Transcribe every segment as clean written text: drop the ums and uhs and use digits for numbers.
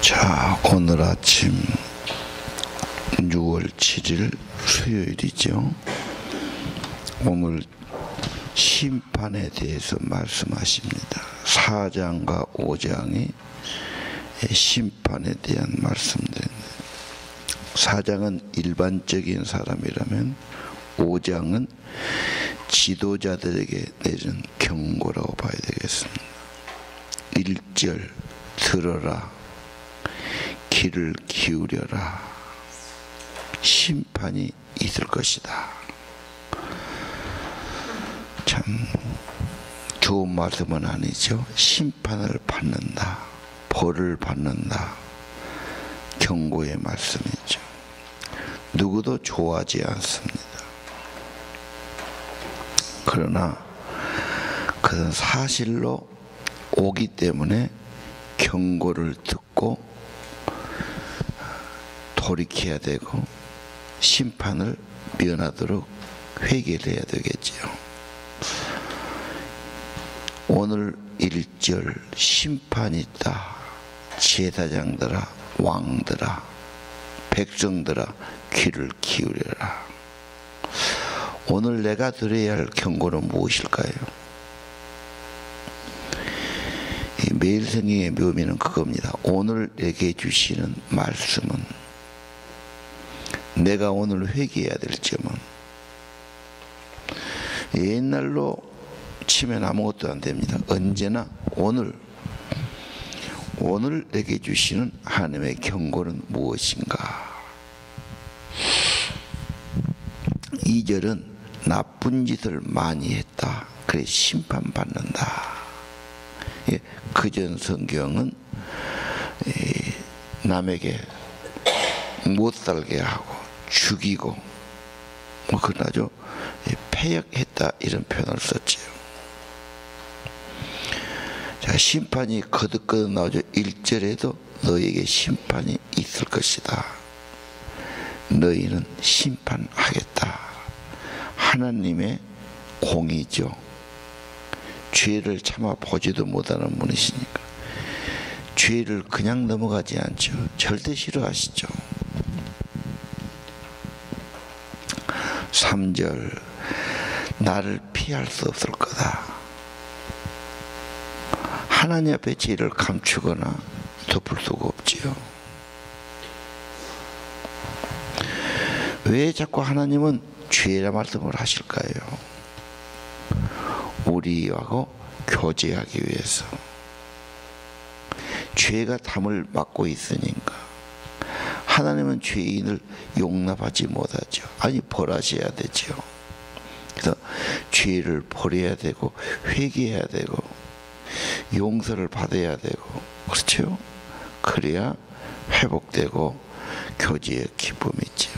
자, 오늘 아침 6월 7일 수요일이죠. 오늘 심판에 대해서 말씀하십니다. 4장과 5장이 심판에 대한 말씀들입니다. 4장은 일반적인 사람이라면 5장은 지도자들에게 내준 경고라고 봐야 되겠습니다. 1절 들어라, 귀를 기울여라, 심판이 있을 것이다. 참 좋은 말씀은 아니죠. 심판을 받는다, 벌을 받는다, 경고의 말씀이죠. 누구도 좋아하지 않습니다. 그러나 그것은 사실로 오기 때문에 경고를 듣고 돌이켜야 되고 심판을 면하도록 회개를 해야 되겠지요. 오늘 1절 심판이 있다. 제사장들아, 왕들아, 백성들아, 귀를 기울여라. 오늘 내가 들어야 할 경고는 무엇일까요? 매일 성경의 묘미는 그겁니다. 오늘 내게 주시는 말씀은, 내가 오늘 회개해야 될 점은, 옛날로 치면 아무것도 안 됩니다. 언제나 오늘 내게 주시는 하나님의 경고는 무엇인가? 2절은 나쁜 짓을 많이 했다. 그래 심판받는다. 그전 성경은 남에게 못 살게 하고 죽이고 그러나죠, 패역했다 이런 표현을 썼지요. 자, 심판이 거듭거듭 나오죠. 1절에도 너에게 심판이 있을 것이다. 너희는 심판하겠다. 하나님의 공의죠. 죄를 참아 보지도 못하는 분이시니까 죄를 그냥 넘어가지 않죠. 절대 싫어하시죠. 3절 나를 피할 수 없을 거다. 하나님 앞에 죄를 감추거나 덮을 수가 없지요. 왜 자꾸 하나님은 죄라 말씀을 하실까요? 우리하고 교제하기 위해서. 죄가 담을 막고 있으니까. 하나님은 죄인을 용납하지 못하죠. 아니, 벌하셔야 되죠. 그래서 죄를 버려야 되고 회개해야 되고 용서를 받아야 되고, 그렇죠? 그래야 회복되고 교제의 기쁨이 있죠.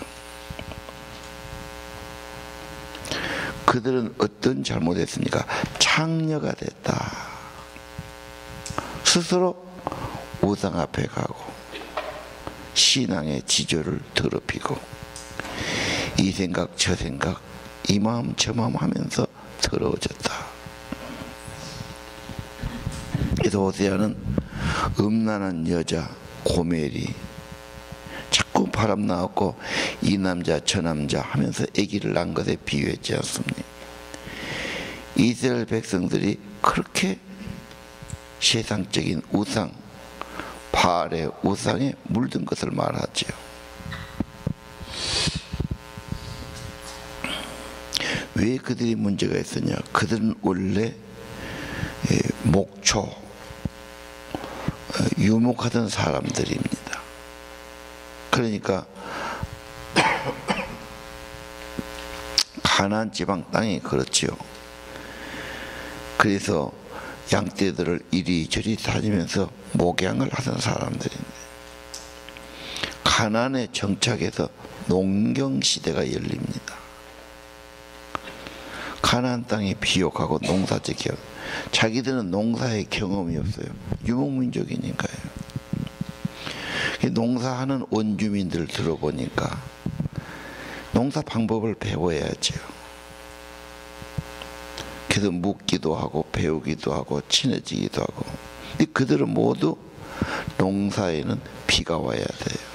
그들은 어떤 잘못했습니까? 창녀가 됐다. 스스로 우상 앞에 가고 신앙의 지조를 더럽히고 이 생각 저 생각 이 마음 저 마음 하면서 더러워졌다. 그래서 호세아는 음란한 여자 고멜이 자꾸 바람 나왔고 이 남자 저 남자 하면서 아기를 낳은 것에 비유했지 않습니까? 이스라엘 백성들이 그렇게 세상적인 우상, 바알의 우상에 물든 것을 말하죠. 왜 그들이 문제가 있었냐? 그들은 원래 목초, 유목하던 사람들입니다. 그러니까 가나안 지방 땅이 그렇지요. 그래서 양떼들을 이리저리 다니면서 목양을 하던 사람들인데, 가나안에 정착해서 농경 시대가 열립니다. 가나안 땅이 비옥하고 농사짓기, 자기들은 농사의 경험이 없어요. 유목민족이니까요. 농사하는 원주민들 들어보니까 농사 방법을 배워야죠. 그래서 묻기도 하고 배우기도 하고 친해지기도 하고. 근데 그들은 모두 농사에는 비가 와야 돼요.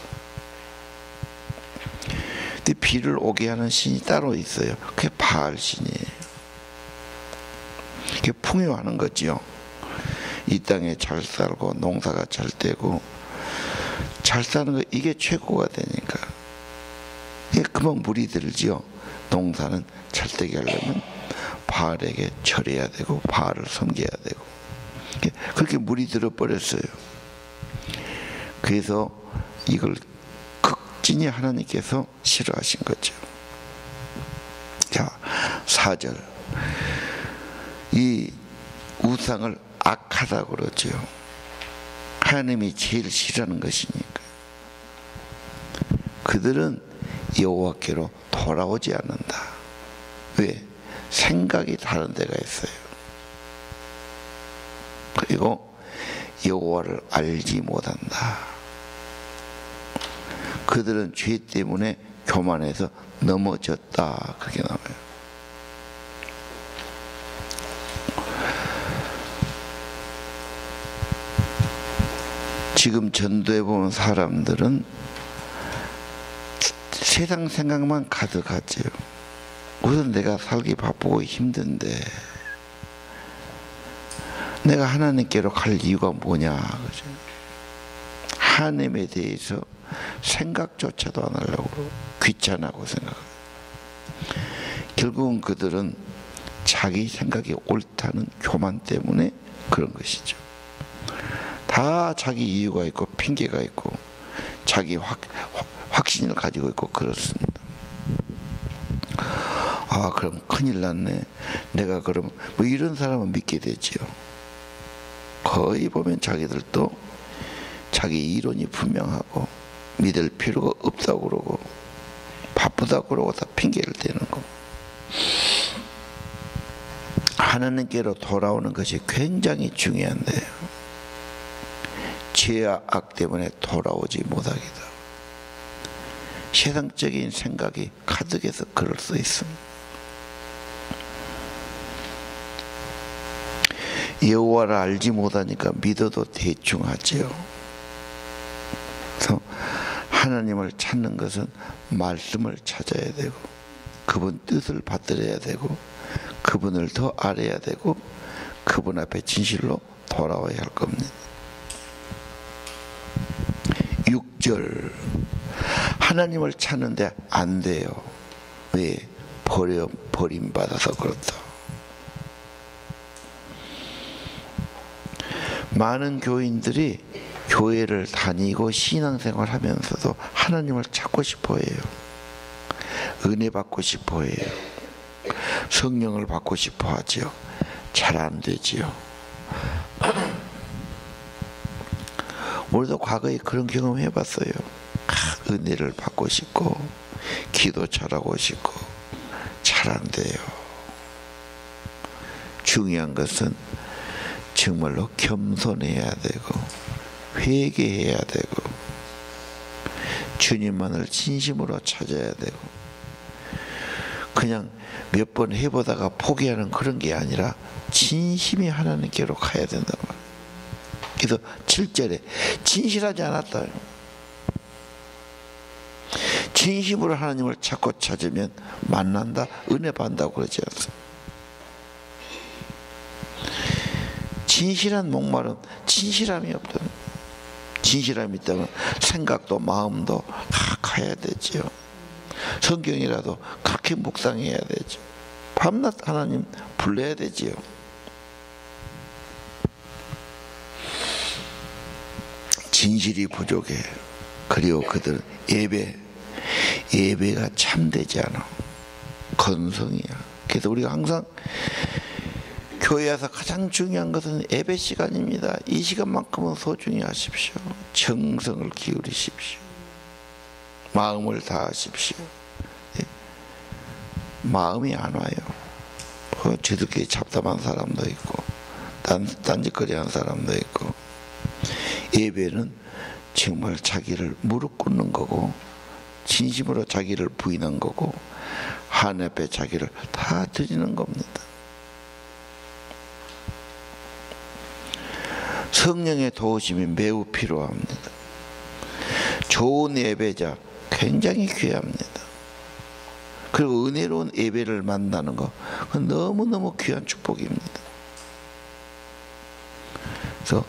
근데 비를 오게 하는 신이 따로 있어요. 그게 바알 신이에요. 그게 풍요하는 거지요. 이 땅에 잘 살고 농사가 잘 되고 잘 사는 거, 이게 최고가 되니까. 이게 금방 물이 들지요. 농사는 잘 되게 하려면 바알에게 절해야 되고 바알을 섬겨야 되고, 그렇게 물이 들어버렸어요. 그래서 이걸 극진히 하나님께서 싫어하신 거죠. 자, 4절. 이 우상을 악하다고 그러죠. 하나님이 제일 싫어하는 것이니까. 그들은 여호와께로 돌아오지 않는다. 왜? 생각이 다른 데가 있어요. 그리고 여호와를 알지 못한다. 그들은 죄 때문에 교만해서 넘어졌다. 그렇게 나와요. 지금 전도해 보면 사람들은 세상 생각만 가득하지요. 우선 내가 살기 바쁘고 힘든데 내가 하나님께로 갈 이유가 뭐냐, 그죠? 하나님에 대해서 생각조차도 안 하려고 귀찮아하고 생각해요. 결국은 그들은 자기 생각이 옳다는 교만 때문에 그런 것이죠. 다 자기 이유가 있고 핑계가 있고 자기 확신을 가지고 있고 그렇습니다. 아, 그럼 큰일 났네. 내가 그럼 뭐 이런 사람은 믿게 되지요. 거의 보면 자기들도 자기 이론이 분명하고 믿을 필요가 없다고 그러고 바쁘다고 그러고 다 핑계를 대는 거. 하나님께로 돌아오는 것이 굉장히 중요한데요. 죄와 악 때문에 돌아오지 못하기도, 세상적인 생각이 가득해서 그럴 수 있습니다. 여호와를 알지 못하니까 믿어도 대충 하지요. 그래서 하나님을 찾는 것은 말씀을 찾아야 되고 그분 뜻을 받들어야 되고 그분을 더 알아야 되고 그분 앞에 진실로 돌아와야 할 겁니다. 6절. 하나님을 찾는데 안 돼요. 왜? 버림받아서 그렇다. 많은 교인들이 교회를 다니고 신앙생활 하면서도 하나님을 찾고 싶어 해요. 은혜 받고 싶어 해요. 성령을 받고 싶어 하죠. 잘 안 되지요. 우리도 과거에 그런 경험 해봤어요. 은혜를 받고 싶고 기도 잘하고 싶고 잘 안 돼요. 중요한 것은 정말로 겸손해야 되고 회개해야 되고 주님만을 진심으로 찾아야 되고 그냥 몇 번 해보다가 포기하는 그런 게 아니라 진심이 하나님께로 가야 된단 말이에요. 그래서 7절에 진실하지 않았다. 진심으로 하나님을 찾고 찾으면 만난다, 은혜 받는다고 그러지 않습니까? 진실한 목말은 진실함이 없다. 진실함이 있다면 생각도 마음도 가야 되지요. 성경이라도 그렇게 묵상해야 되죠. 밤낮 하나님 불러야 되지요. 진실이 부족해. 그리고 그들은 예배가 참되지 않아. 건성이야. 그래서 우리가 항상 교회 와서 가장 중요한 것은 예배 시간입니다. 이 시간만큼은 소중히 하십시오. 정성을 기울이십시오. 마음을 다하십시오. 마음이 안 와요. 저들끼리 잡담한 사람도 있고 딴짓거리 한 사람도 있고. 예배는 정말 자기를 무릎 꿇는 거고 진심으로 자기를 부인한 거고 하나님 앞에 자기를 다 드리는 겁니다. 성령의 도우심이 매우 필요합니다. 좋은 예배자 굉장히 귀합니다. 그리고 은혜로운 예배를 만나는 거, 그건 너무너무 귀한 축복입니다. 그래서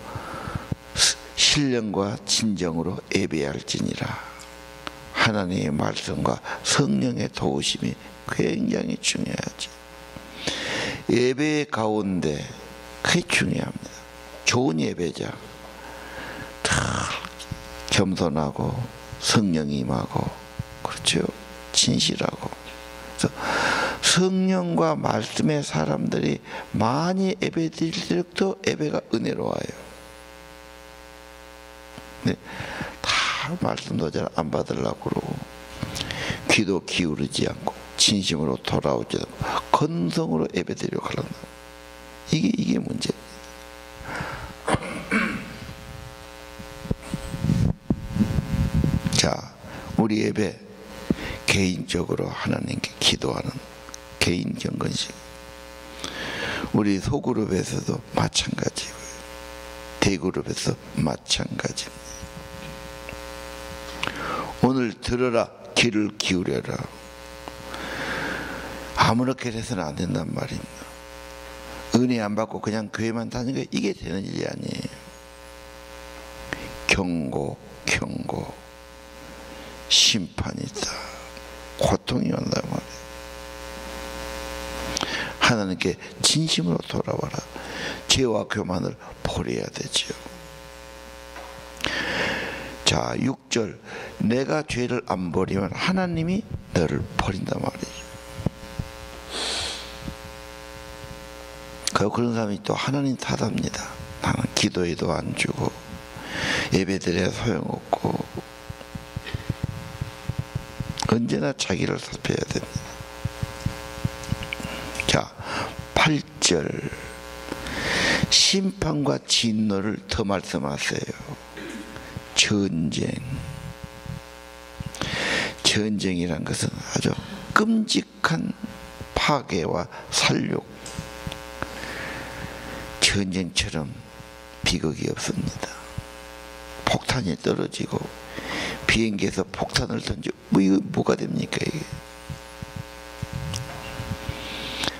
신령과 진정으로 예배할지니라. 하나님의 말씀과 성령의 도우심이 굉장히 중요하죠. 예배 가운데 그게 중요합니다. 좋은 예배자, 겸손하고 성령이 임하고, 그렇죠, 진실하고. 그래서 성령과 말씀의 사람들이 많이 예배 드릴수록 더 예배가 은혜로워요. 네, 다 말씀도 잘 안 받으려고 그러고, 귀도 기울이지 않고 진심으로 돌아오지 않고 건성으로 예배 드리려고 하는, 이게 문제입니다. 자, 우리 예배 개인적으로 하나님께 기도하는 개인 경건식, 우리 소그룹에서도 마찬가지고요, 대그룹에서 마찬가지입니다. 오늘 들어라, 귀를 기울여라. 아무렇게 해서는 안 된단 말입니다. 은혜 안 받고 그냥 교회만 다니는 게 이게 되는 일이 아니에요. 경고, 심판이 있다. 고통이 온단 말이에요. 하나님께 진심으로 돌아와라. 죄와 교만을 버려야 되지요. 자, 6절, 내가 죄를 안 버리면 하나님이 너를 버린단 말이죠. 그런 사람이 또 하나님 탓합니다. 나는 기도에도 안 주고 예배드려야 소용없고. 언제나 자기를 살펴야 됩니다. 자, 8절, 심판과 진노를 더 말씀하세요. 전쟁이란 것은 아주 끔찍한 파괴와 살육, 전쟁처럼 비극이 없습니다. 폭탄이 떨어지고 비행기에서 폭탄을 던지고, 이거 뭐가 됩니까 이게?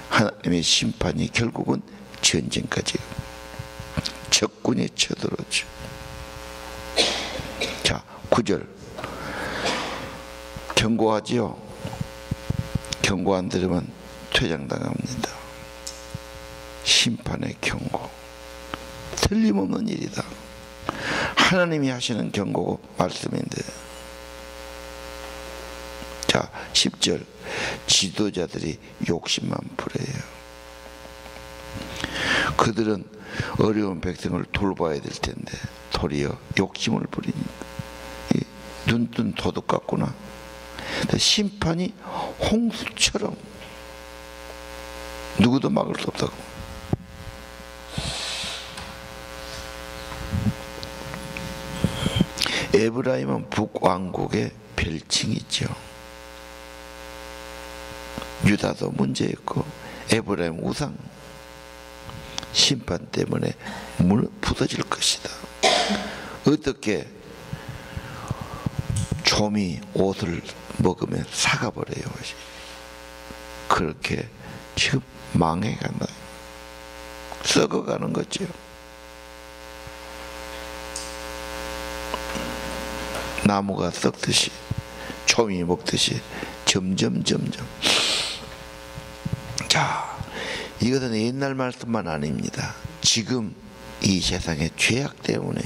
하나님의 심판이 결국은 전쟁까지, 적군이 쳐들어오죠. 자, 9절, 경고하지요. 경고 안 들으면 퇴장당합니다. 심판의 경고, 틀림없는 일이다. 하나님이 하시는 경고고 말씀인데. 자, 10절, 지도자들이 욕심만 부려요. 그들은 어려운 백성을 돌봐야 될 텐데 도리어 욕심을 부립니다. 눈뜬 도둑 같구나. 심판이 홍수처럼 누구도 막을 수 없다고. 에브라임은 북왕국의 별칭이죠. 유다도 문제였고, 에브라임 우상, 심판 때문에 부서질 것이다. 어떻게 조미 옷을 먹으면 사가버려요. 그렇게 지금 망해간다, 썩어가는 거죠. 나무가 썩듯이, 조미 먹듯이 점점. 자, 이것은 옛날 말씀만 아닙니다. 지금 이 세상의 죄악 때문에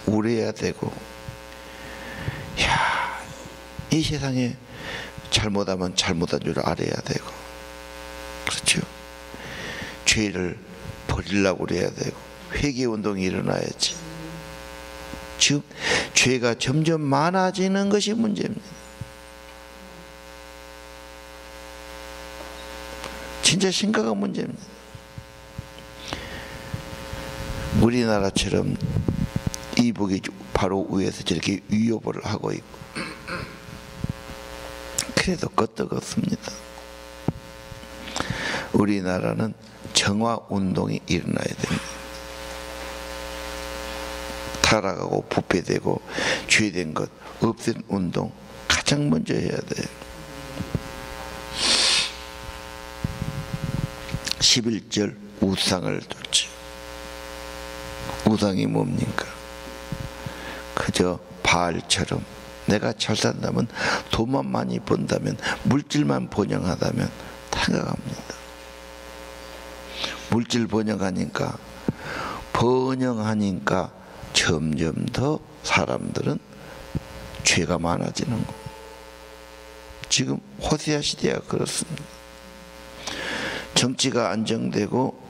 우려야 되고, 이 세상에 잘못하면 잘못한 줄 알아야 되고, 그렇죠? 죄를 버리려고 그래야 되고, 회개운동이 일어나야지. 즉 죄가 점점 많아지는 것이 문제입니다. 진짜 심각한 문제입니다. 우리나라처럼 이북이 바로 위에서 저렇게 위협을 하고 있고, 그래도 끄떡없습니다. 우리나라는 정화운동이 일어나야 됩니다. 타락하고 부패되고 죄된 것 없앤 운동 가장 먼저 해야 돼요. 11절 우상을 뒀죠. 우상이 뭡니까? 그저 바알처럼 내가 잘 산다면, 돈만 많이 번다면, 물질만 번영하다면 생각합니다. 물질 번영하니까 점점 더 사람들은 죄가 많아지는 거. 지금 호세아 시대가 그렇습니다. 정치가 안정되고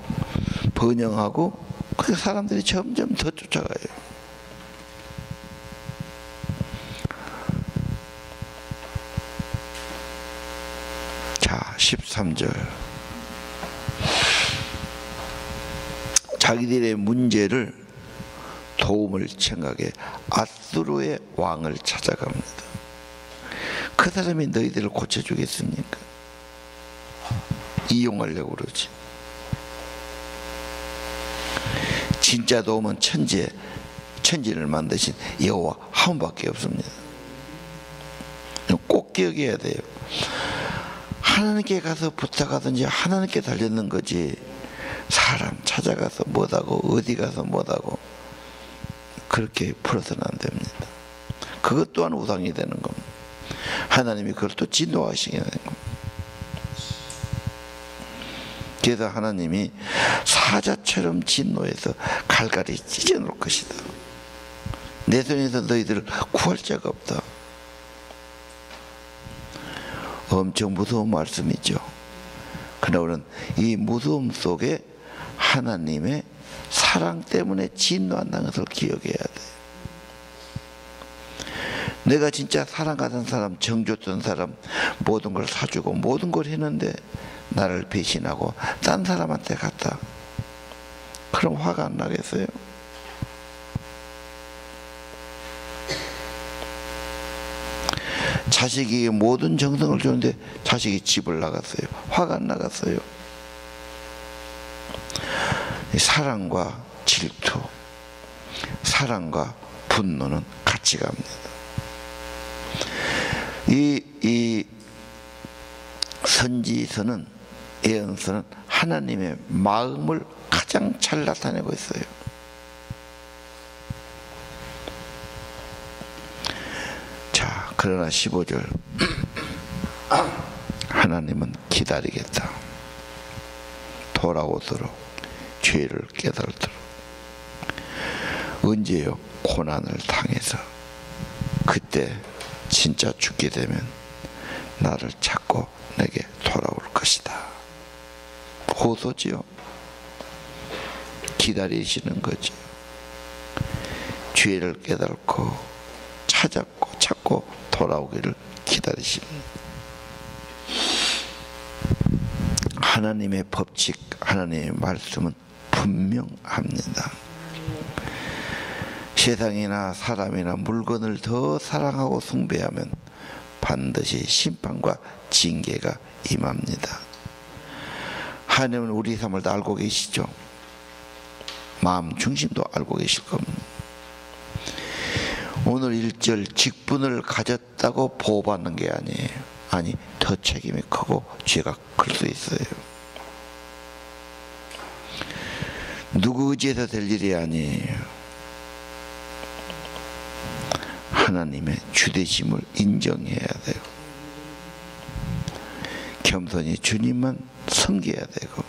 번영하고 그 사람들이 점점 더 쫓아가요. 자, 13절. 자기들의 문제를 도움을 청하게 아수르의 왕을 찾아갑니다. 그 사람이 너희들을 고쳐주겠습니까? 이용하려고 그러지. 진짜 도움은 천지를 만드신 여호와 한 분밖에 없습니다. 꼭 기억해야 돼요. 하나님께 가서 부탁하든지 하나님께 달렸는 거지, 사람 찾아가서 못하고 어디 가서 못하고 그렇게 풀어서는 안 됩니다. 그것 또한 우상이 되는 겁니다. 하나님이 그걸 또 진노하시게 되는 겁니다. 그래서 하나님이 사자처럼 진노해서 갈갈이 찢어놓을 것이다. 내 손에서 너희들을 구할 자가 없다. 엄청 무서운 말씀이죠. 그러나 우리는 이 무서움 속에 하나님의 사랑 때문에 진노한다는 것을 기억해야 돼. 내가 진짜 사랑하던 사람, 정줬던 사람, 모든 걸 사주고 모든 걸 했는데 나를 배신하고 딴 사람한테 갔다. 그럼 화가 안 나겠어요? 자식이 모든 정성을 주는데 자식이 집을 나갔어요. 화가 안 나갔어요? 사랑과 질투, 사랑과 분노는 같이 갑니다. 이 선지서는, 예언서는 하나님의 마음을 가장 잘 나타내고 있어요. 자, 그러나 15절 하나님은 기다리겠다. 돌아오도록, 죄를 깨달도록. 언제요? 고난을 당해서. 그때 진짜 죽게 되면 나를 찾고 내게 돌아올 것이다. 호소지요. 기다리시는 거죠. 죄를 깨닫고 찾고 돌아오기를 기다리시는. 하나님의 법칙, 하나님의 말씀은 분명합니다. 세상이나 사람이나 물건을 더 사랑하고 숭배하면 반드시 심판과 징계가 임합니다. 하나님은 우리 삶을 다 알고 계시죠. 마음 중심도 알고 계실 겁니다. 오늘 1절 직분을 가졌다고 보호받는 게 아니에요. 아니, 더 책임이 크고 죄가 클 수 있어요. 누구 의지해서 될 일이 아니에요. 하나님의 주되심을 인정해야 돼요. 겸손히 주님만 섬겨야 되고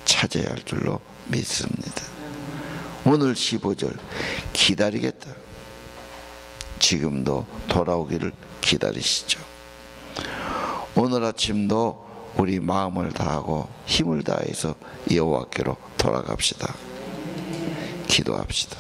찾아야 할 줄로 믿습니다. 오늘 15절 기다리겠다. 지금도 돌아오기를 기다리시죠. 오늘 아침도 우리 마음을 다하고 힘을 다해서 여호와께로 돌아갑시다. 기도합시다.